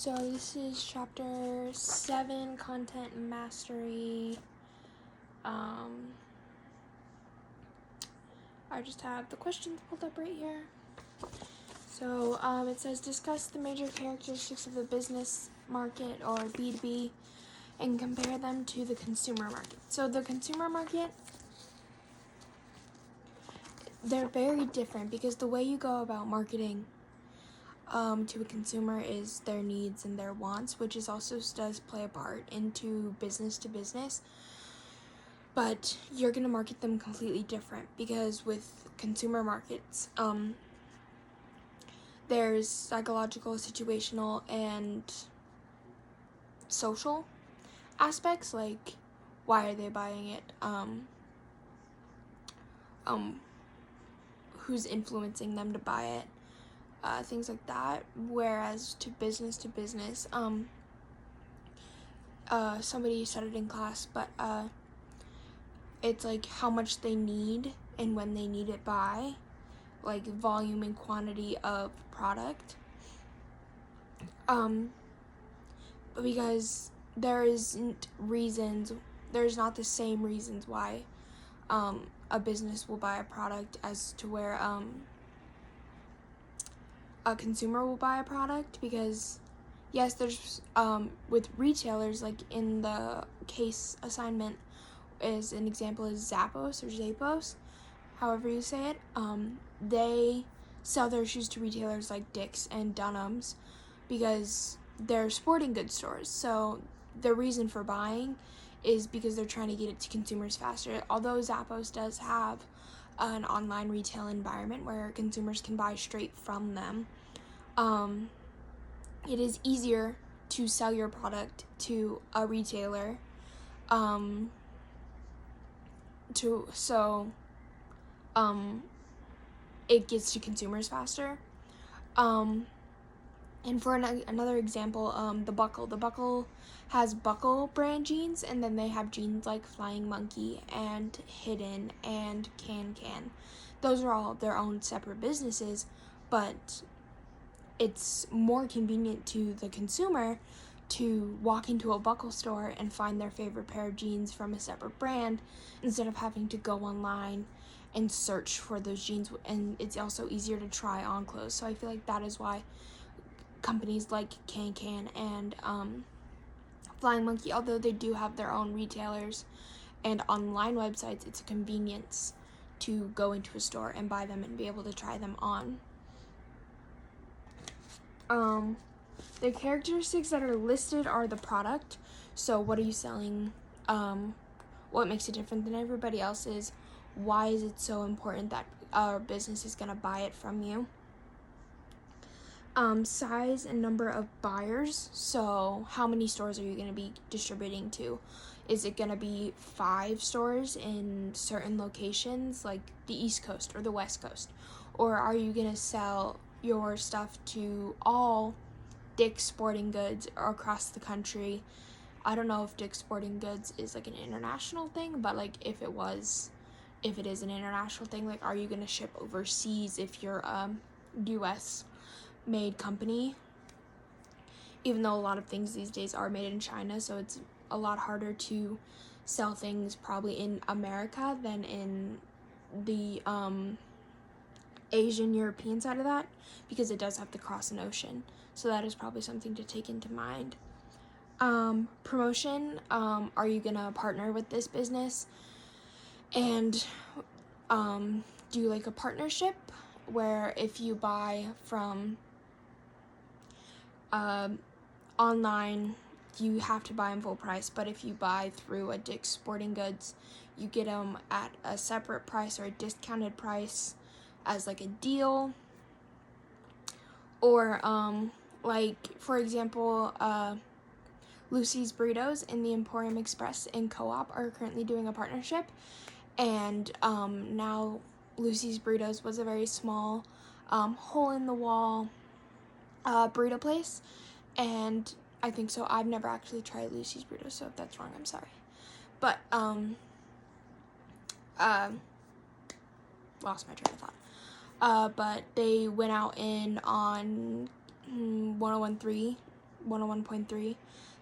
So this is chapter 7, content mastery. I just have the questions pulled up right here. So it says discuss the major characteristics of the business market or B2B and compare them to the consumer market. So the consumer market, they're very different because the way you go about marketing to a consumer is their needs and their wants, which is also does play a part into business to business. But you're going to market them completely different because with consumer markets, there's psychological, situational, and social aspects, like why are they buying it, who's influencing them to buy it, things like that. Whereas to business, somebody said it in class, but it's like how much they need and when they need it by, like volume and quantity of product. Because there's not the same reasons why a business will buy a product as to where a consumer will buy a product. Because yes, there's with retailers, like in the case assignment is an example is Zappos or Zappos, however you say it. They sell their shoes to retailers like Dick's and Dunham's because they're sporting goods stores. So the reason for buying is because they're trying to get it to consumers faster. Although Zappos does have an online retail environment where consumers can buy straight from them, it is easier to sell your product to a retailer it gets to consumers faster. And for another example, the Buckle has Buckle brand jeans, and then they have jeans like Flying Monkey and Hidden and Can. Those are all their own separate businesses, but it's more convenient to the consumer to walk into a Buckle store and find their favorite pair of jeans from a separate brand instead of having to go online and search for those jeans. And it's also easier to try on clothes. So I feel like that is why companies like Can and Flying Monkey, although they do have their own retailers and online websites, it's a convenience to go into a store and buy them and be able to try them on. The characteristics that are listed are the product. So what are you selling? What makes it different than everybody else's? Why is it so important that our business is going to buy it from you? Size and number of buyers. So how many stores are you going to be distributing to? Is it going to be 5 stores in certain locations like the East Coast or the West Coast? Or are you going to sell your stuff to all Dick's Sporting Goods across the country? I don't know if Dick's Sporting Goods is like an international thing, but like if it is an international thing, like are you going to ship overseas if you're US made company? Even though a lot of things these days are made in China, so it's a lot harder to sell things probably in America than in the Asian European side of that, because it does have to cross an ocean. So that is probably something to take into mind. Promotion, are you gonna partner with this business and do like a partnership where if you buy from online, you have to buy them full price, but if you buy through a Dick's Sporting Goods, you get them at a separate price or a discounted price as like a deal. Or like for example, Lucy's Burritos and the Emporium Express and Co-op are currently doing a partnership, and now Lucy's Burritos was a very small hole in the wall burrito place, and I think so. I've never actually tried Lucy's Burritos, so if that's wrong, I'm sorry. But lost my train of thought. But they went out on 1013 101.3,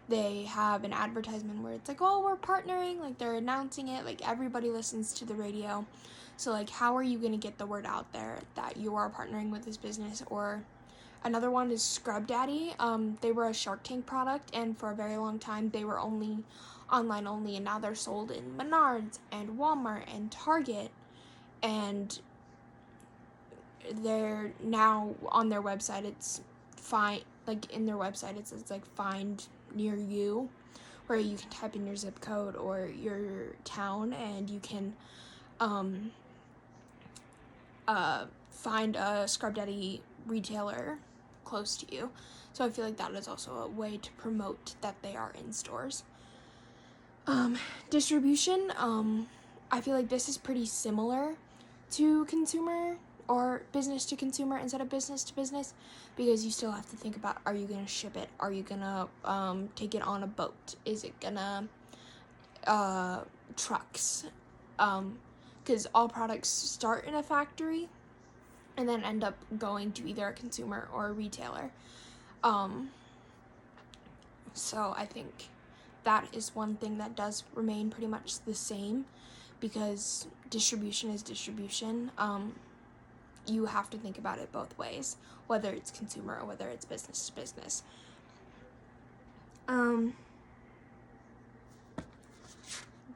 they have an advertisement where it's like, oh, we're partnering, like they're announcing it, like everybody listens to the radio. So like, how are you going to get the word out there that you are partnering with this business? Or another one is Scrub Daddy. They were a Shark Tank product, and for a very long time they were only online only, and now they're sold in Menards and Walmart and Target, and they're now on their website, it's fine, like in their website it says like find near you, where you can type in your zip code or your town, and you can find a Scrub Daddy retailer close to you. So I feel like that is also a way to promote that they are in stores. Distribution, I feel like this is pretty similar to consumer or business to consumer instead of business to business, because you still have to think about, are you going to ship it? Are you going to take it on a boat? Is it going to trucks? Because all products start in a factory and then end up going to either a consumer or a retailer. So I think that is one thing that does remain pretty much the same, because distribution is distribution. You have to think about it both ways, whether it's consumer or whether it's business to business.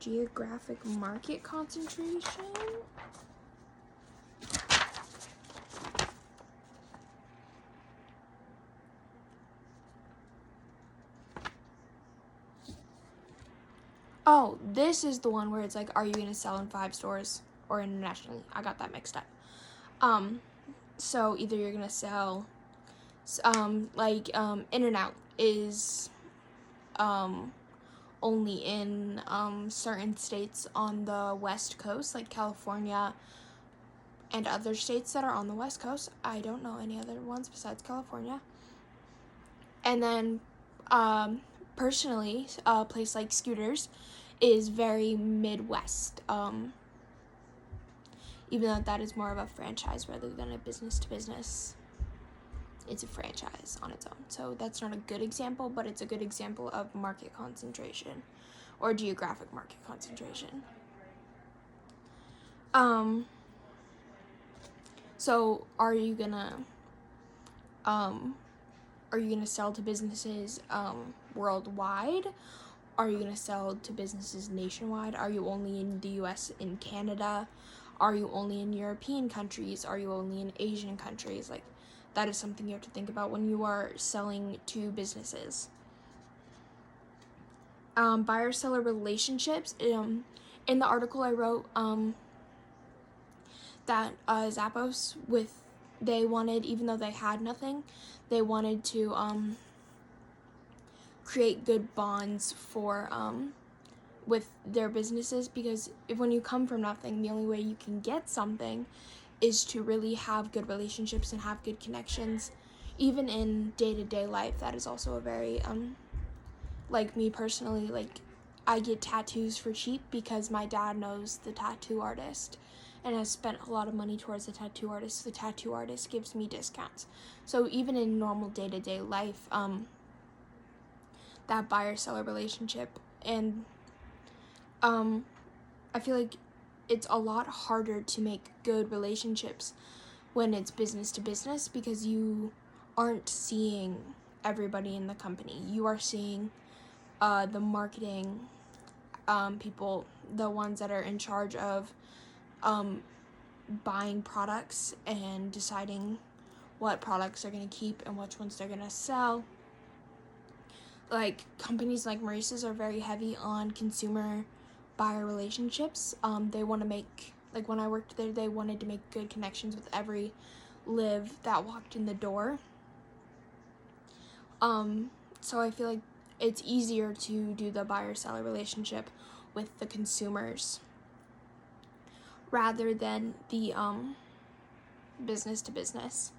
Geographic market concentration. Oh, this is the one where it's like, are you going to sell in 5 stores or internationally? I got that mixed up. So either you're going to sell, In-N-Out is only in certain states on the West Coast, like California and other states that are on the West Coast. I don't know any other ones besides California. And then personally, a place like Scooters is very Midwest, even though that is more of a franchise rather than a business to business. It's a franchise on its own. So that's not a good example, but it's a good example of market concentration or geographic market concentration. So are you gonna sell to businesses worldwide? Are you gonna sell to businesses nationwide? Are you only in the US and Canada? Are you only in European countries? Are you only in Asian countries? Like, that is something you have to think about when you are selling to businesses. Buyer-seller relationships. In the article I wrote, that Zappos, they wanted, even though they had nothing, they wanted to create good bonds for with their businesses, because when you come from nothing, the only way you can get something is to really have good relationships and have good connections. Even in day-to-day life, that is also a very like me personally, like I get tattoos for cheap because my dad knows the tattoo artist and has spent a lot of money towards the tattoo artist. The tattoo artist gives me discounts. So even in normal day-to-day life, that buyer-seller relationship, and I feel like it's a lot harder to make good relationships when it's business to business, because you aren't seeing everybody in the company. You are seeing the marketing people, the ones that are in charge of buying products and deciding what products they're going to keep and which ones they're going to sell. Like, companies like Maurice's are very heavy on consumer buyer relationships. They want to make, like when I worked there, they wanted to make good connections with every live that walked in the door. So I feel like it's easier to do the buyer-seller relationship with the consumers rather than the business to business.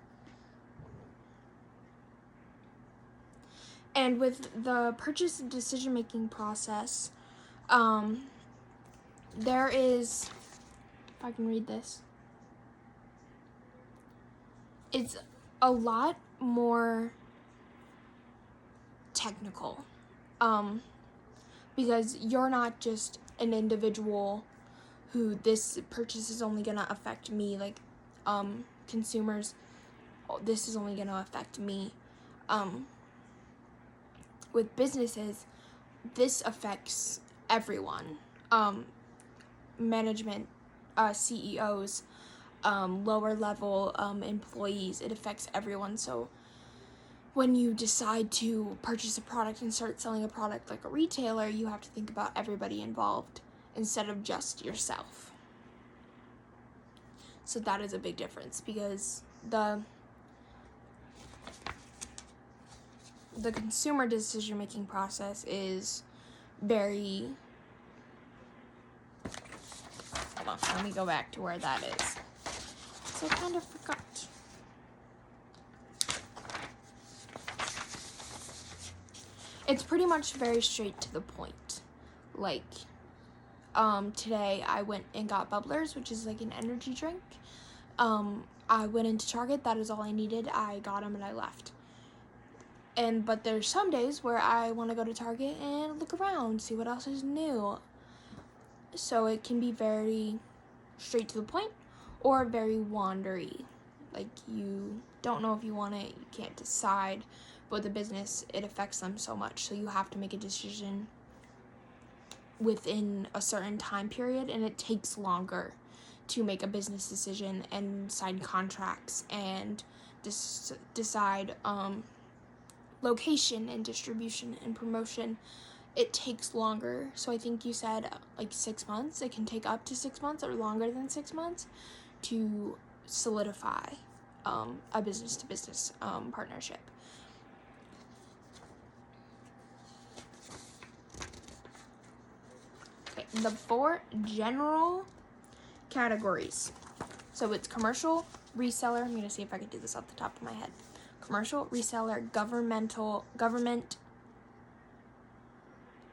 And with the purchase and decision-making process, there is, if I can read this, it's a lot more technical, because you're not just an individual who this purchase is only gonna affect me, like consumers, this is only gonna affect me. With businesses, this affects everyone, management, CEOs, lower level employees. It affects everyone. So when you decide to purchase a product and start selling a product like a retailer, you have to think about everybody involved instead of just yourself. So that is a big difference, because the consumer decision-making process is very... Hold on, let me go back to where that is. So I kind of forgot. It's pretty much very straight to the point. Like, today I went and got Bubblers, which is like an energy drink. I went into Target, that is all I needed. I got them and I left. But there's some days where I want to go to Target and look around, see what else is new. So it can be very straight to the point or very wandery. Like, you don't know if you want it, you can't decide. But with the business, it affects them so much, so you have to make a decision within a certain time period, and it takes longer to make a business decision and sign contracts and decide location and distribution and promotion. It takes longer. So I think you said like 6 months. It can take up to 6 months or longer than 6 months to solidify a business-to-business partnership. Okay, the 4 general categories. So it's commercial, reseller. I'm going to see if I can do this off the top of my head. Commercial, reseller, government,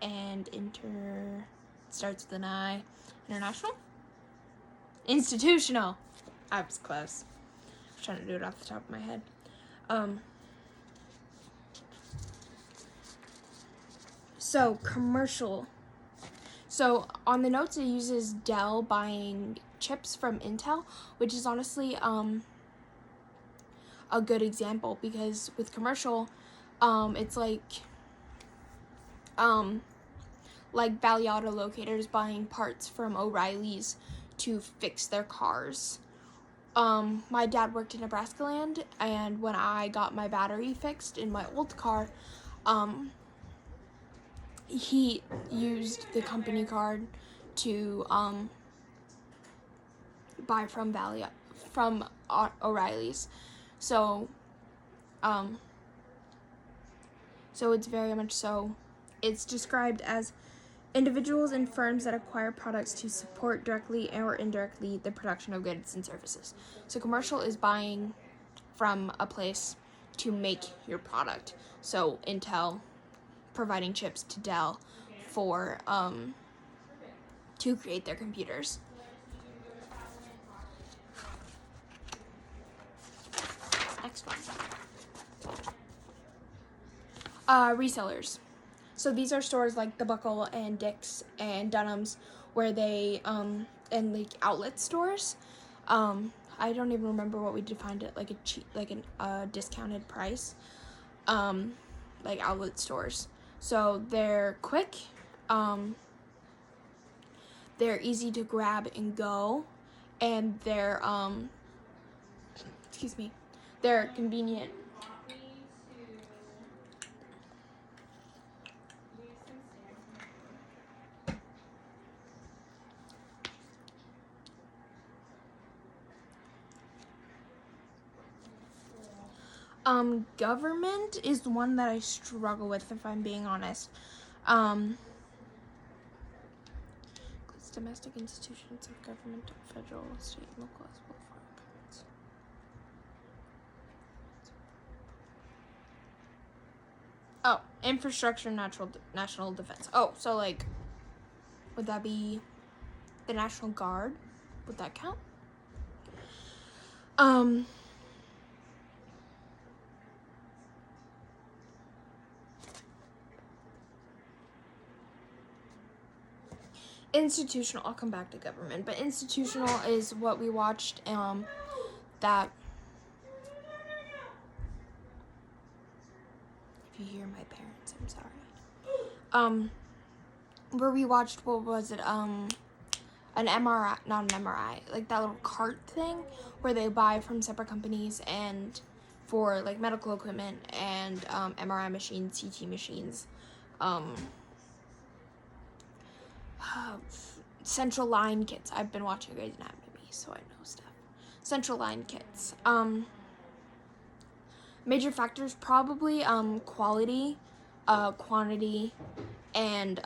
and starts with an I. International? Institutional. I was close. I was trying to do it off the top of my head. So commercial. So on the notes, it uses Dell buying chips from Intel, which is honestly a good example, because with commercial, it's like Valley Auto Locators buying parts from O'Reilly's to fix their cars. My dad worked in Nebraska Land, and when I got my battery fixed in my old car, he used the company card to buy from O'Reilly's. So it's very much so. It's described as individuals and firms that acquire products to support directly or indirectly the production of goods and services. So commercial is buying from a place to make your product. So Intel providing chips to Dell for to create their computers. Next one. Resellers. So these are stores like The Buckle and Dick's and Dunham's, where they and like outlet stores. I don't even remember what we defined it, like a cheap, like a discounted price. Like outlet stores. So they're quick. They're easy to grab and go, and they're they're convenient. Government is the one that I struggle with, if I'm being honest. Includes domestic institutions of government, federal, state, and local, as well as foreign governments. Oh, infrastructure, national defense. Oh, so like, would that be the National Guard? Would that count? Institutional, I'll come back to government, but institutional is what we watched, that, if you hear my parents, I'm sorry. Where we watched, what was it, an MRI, not an MRI, like that little cart thing where they buy from separate companies and for like medical equipment and MRI machines, CT machines, central line kits. I've been watching Grey's Anatomy, so I know stuff. Central line kits. Major factors probably quality, quantity, and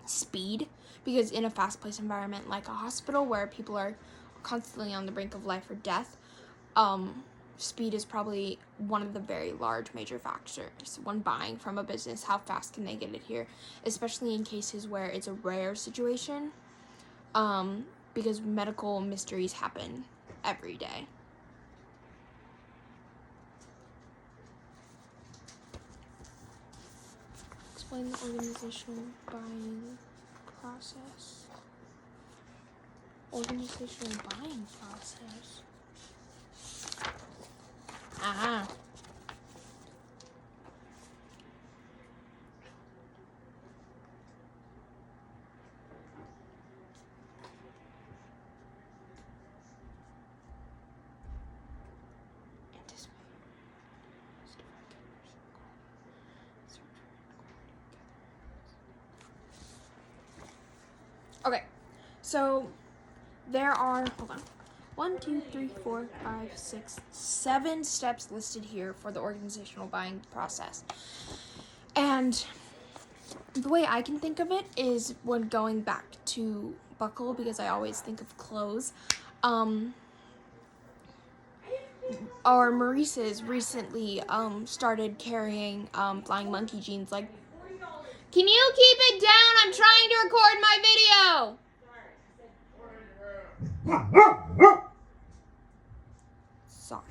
speed, because in a fast-paced environment like a hospital where people are constantly on the brink of life or death, speed is probably one of the very large major factors when buying from a business. How fast can they get it here, especially in cases where it's a rare situation, because medical mysteries happen every day. Explain the organizational buying process. Organizational buying process. Okay, so there are, hold on, 1, 2, 3, 4, 5, 6, 7 steps listed here for the organizational buying process. And the way I can think of it is when going back to Buckle, because I always think of clothes. Our Maurice's recently started carrying Flying Monkey jeans. Like, can you keep it down? I'm trying to record my video. Sorry.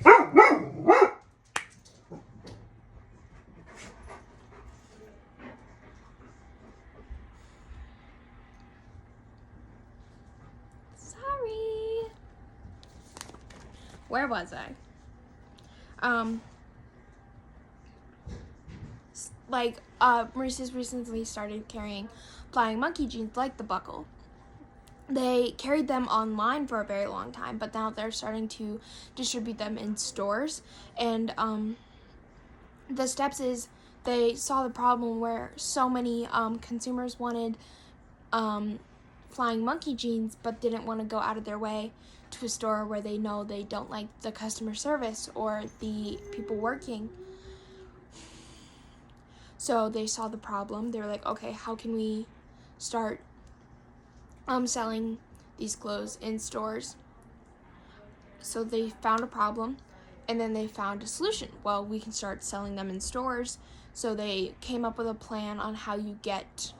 Sorry. Where was I? Maurice's recently started carrying Flying Monkey jeans like the Buckle. They carried them online for a very long time, but now they're starting to distribute them in stores. And the steps is they saw the problem where so many consumers wanted Flying Monkey jeans, but didn't want to go out of their way to a store where they know they don't like the customer service or the people working. So they saw the problem. They were like, okay, how can we start selling these clothes in stores? So they found a problem, and then they found a solution. Well, we can start selling them in stores. So they came up with a plan on how you get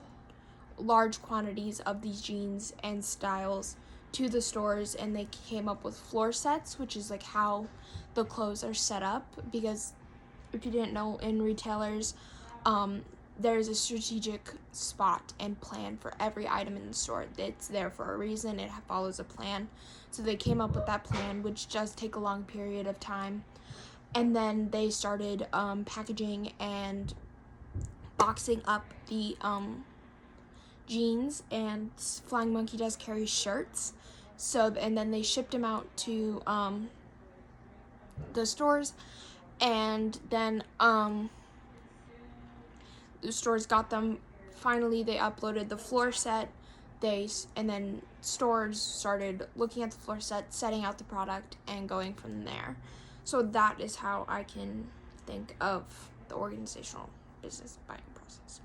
large quantities of these jeans and styles to the stores, and they came up with floor sets, which is like how the clothes are set up. Because if you didn't know, in retailers, there's a strategic spot and plan for every item in the store. It's there for a reason. It follows a plan. So they came up with that plan, which does take a long period of time. And then they started packaging and boxing up the jeans, and Flying Monkey does carry shirts. And then they shipped them out to the stores, and then the stores got them. Finally, they uploaded the floor set. And then stores started looking at the floor set, setting out the product, and going from there. So that is how I can think of the organizational business buying process.